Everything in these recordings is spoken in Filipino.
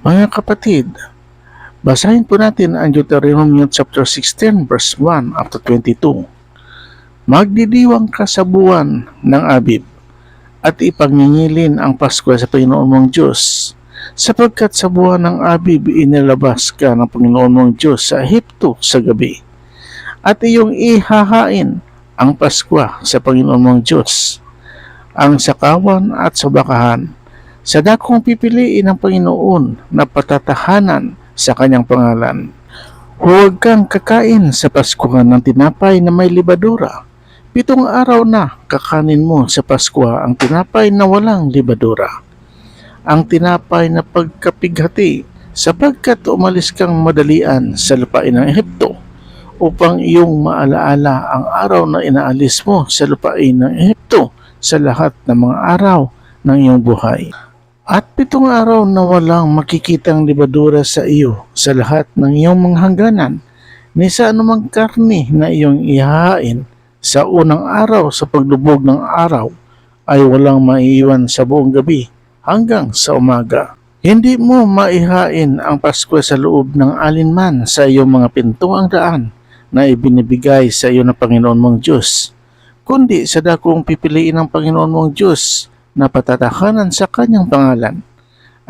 Mga kapatid, basahin po natin ang Deuteronomy chapter 16 verse 1 up to 22. Magdidiwang ka sa buwan ng Abib at ipagningilin ang Pasko sa Panginoon mong Diyos, sapagkat sa buwan ng Abib inilabas ka ng Panginoon mong Diyos sa Ehipto sa gabi, at iyong ihahain ang Pasko sa Panginoon mong Diyos, ang sakawan at sabakahan, sa dakong pipiliin ng Panginoon na patatahanan sa kanyang pangalan. Huwag kang kakain sa Paskuhan ng tinapay na may libadura. 7 araw na kakanin mo sa Pasko ang tinapay na walang libadura, ang tinapay na pagkapighati, sapagkat umalis kang madalian sa lupain ng Ehipto, upang iyong maalaala ang araw na inaalis mo sa lupain ng Ehipto sa lahat ng mga araw ng iyong buhay. At 7 araw na walang makikitang libadura sa iyo sa lahat ng iyong mga hangganan, ni sa anumang karne na iyong ihahain sa unang araw sa paglubog ng araw, ay walang maiiwan sa buong gabi hanggang sa umaga. Hindi mo maihain ang Pasko sa loob ng alinman sa iyong mga pintuang daan na ibinibigay sa iyo ng Panginoon mong Diyos, kundi sa dakong pipiliin ng Panginoon mong Diyos na patatahanan sa kanyang pangalan,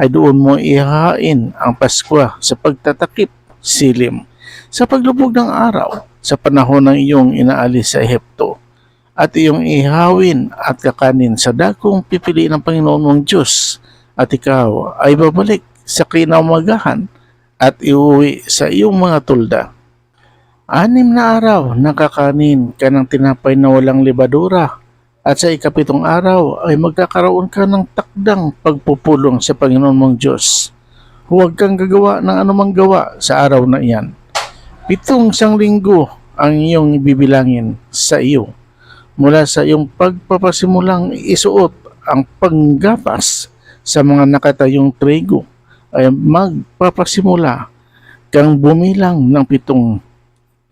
ay doon mo ihahain ang Pasko sa pagtatakip silim, sa paglubog ng araw, sa panahon ng iyong inaalis sa Ehipto, at iyong ihawin at kakanin sa dakong pipiliin ng Panginoon mong Diyos, at ikaw ay babalik sa kinaumagahan at iuwi sa iyong mga tulda. 6 na araw na kakanin ka ng tinapay na walang libadura, at sa ika-7 araw ay magkakaroon ka ng takdang pagpupulong sa Panginoon mong Diyos. Huwag kang gagawa ng anumang gawa sa araw na iyan. 7 sanglinggo ang iyong ibibilangin sa iyo. Mula sa iyong pagpapasimulang isuot ang panggapas sa mga nakatayong trigo, ay magpapasimula kang bumilang ng 7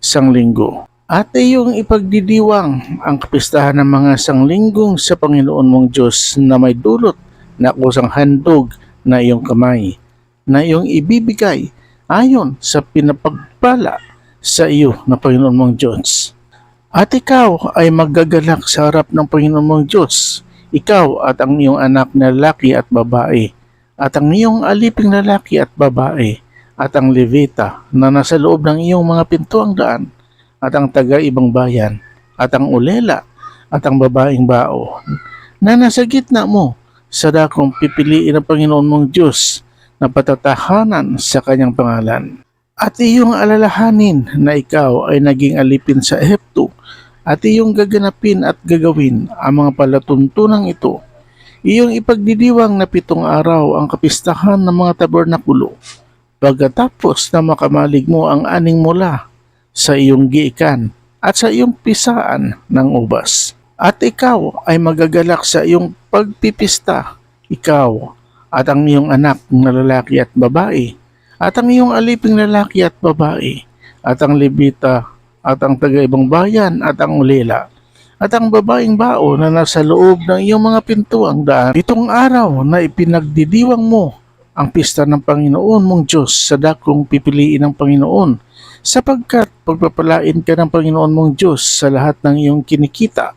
sanglinggo. At iyong ipagdidiwang ang kapistahan ng mga sanglinggong sa Panginoon mong Diyos na may dulot na kusang handog na iyong kamay, na iyong ibibigay ayon sa pinapagpala sa iyo na Panginoon mong Diyos. At ikaw ay magagalak sa harap ng Panginoon mong Diyos, ikaw at ang iyong anak na lalaki at babae, at ang iyong aliping lalaki at babae, at ang Levita na nasa loob ng iyong mga pintuang daan, at ang taga-ibang bayan, at ang ulela, at ang babaeng bao, na nasa gitna mo sa dakong pipiliin ng Panginoon mong Diyos na patatahanan sa kanyang pangalan. At iyong alalahanin na ikaw ay naging alipin sa Ehipto, at iyong gaganapin at gagawin ang mga palatuntunang ito. Iyong ipagdidiwang na 7 araw ang kapistahan ng mga tabernakulo, pagkatapos na makamalig mo ang 6 mula sa iyong giikan at sa iyong pisaan ng ubas. At ikaw ay magagalak sa iyong pagpipista, ikaw at ang iyong anak na lalaki at babae, at ang iyong aliping lalaki at babae, at ang Levita, at ang taga-ibang bayan, at ang ulela, at ang babaeng bao na nasa loob ng iyong mga pintuang daan. 7 araw na ipinagdidiwang mo ang pista ng Panginoon mong Diyos sa dakong pipiliin ng Panginoon, sapagkat pagpapalain ka ng Panginoon mong Diyos sa lahat ng iyong kinikita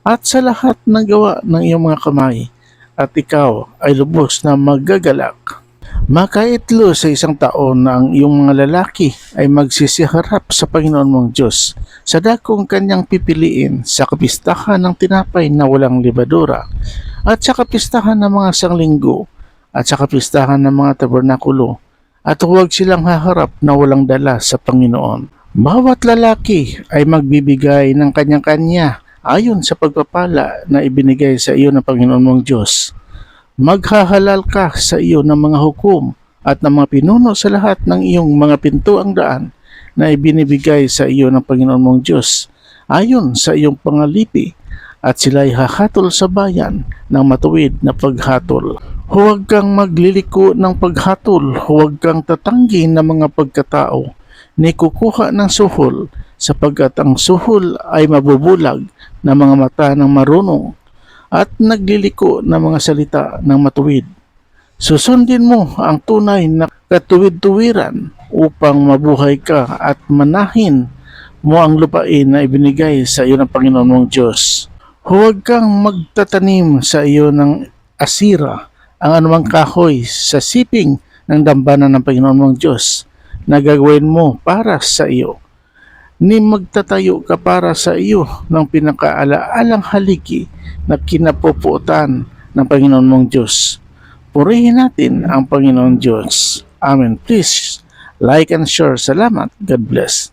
at sa lahat ng gawa ng iyong mga kamay, at ikaw ay lubos na magagalak. Makaitlo sa 1 taon na ang iyong mga lalaki ay magsisiharap sa Panginoon mong Diyos sa dakong kanyang pipiliin sa kapistahan ng tinapay na walang libadura, at sa kapistahan ng mga sanglinggo, at sa kapistahan ng mga tabernakulo, at huwag silang haharap na walang dala sa Panginoon. Bawat lalaki ay magbibigay ng kanya-kanya ayon sa pagpapala na ibinigay sa iyo ng Panginoon mong Diyos. Maghahalal ka sa iyo ng mga hukom at ng mga pinuno sa lahat ng iyong mga pintuang daan na ibinibigay sa iyo ng Panginoon mong Diyos ayon sa iyong pangalipi, at sila'y hahatol sa bayan ng matuwid na paghatol. Huwag kang magliliko ng paghatol, huwag kang tatanggi ng mga pagkatao, ni kukuha ng suhol, sapagkat ang suhol ay mabubulag ng mga mata ng marunong, at nagliliko ng mga salita ng matuwid. Susundin mo ang tunay na katuwid-tuwiran upang mabuhay ka at manahin mo ang lupain na ibinigay sa iyo ng Panginoon mong Diyos. Huwag kang magtatanim sa iyo ng asira ang anumang kahoy sa siping ng dambana ng Panginoon mong Diyos na gagawin mo para sa iyo. Ni magtatayo ka para sa iyo ng pinakaala-alang haligi na kinapupuotan ng Panginoon mong Diyos. Purihin natin ang Panginoon Diyos. Amen. Please like and share. Salamat. God bless.